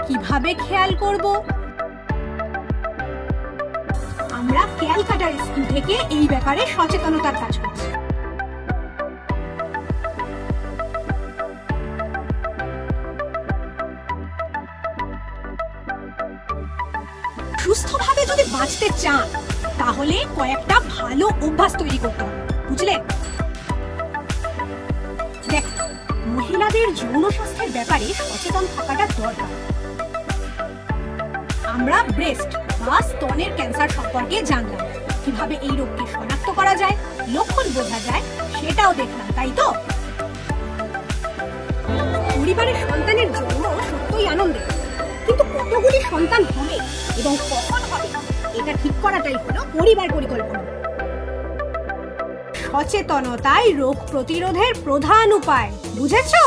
কিভাবে খেয়াল করব? আমরা ক্যালকাটা স্কুল থেকে এই ব্যাপারে সচেতনতার কাজ করছি। সুস্থভাবে যদি বাঁচতে চান তাহলে কয়েকটা ভালো অভ্যাস তৈরি করতে হবে, বুঝলেন? দেখ, মহিলাদের যৌন স্বাস্থ্যের ব্যাপারে সচেতন থাকাটা দরকার। আমরা ব্রেস্ট বা স্তনের ক্যান্সার সম্পর্কে জানলাম, কিভাবে এই রোগকে শনাক্ত করা যায়, লক্ষণ বোঝা যায় সেটাও দেখলাম, তাই তো? পরিবারের সন্তানের জন্য সত্যই আনন্দের, কিন্তু কতগুলি সন্তান হবে এবং কখন হবে এটা ঠিক করাটাই হলো পরিবার পরিকল্পনা। সচেতনতাই রোগ প্রতিরোধের প্রধান উপায়, বুঝেছো?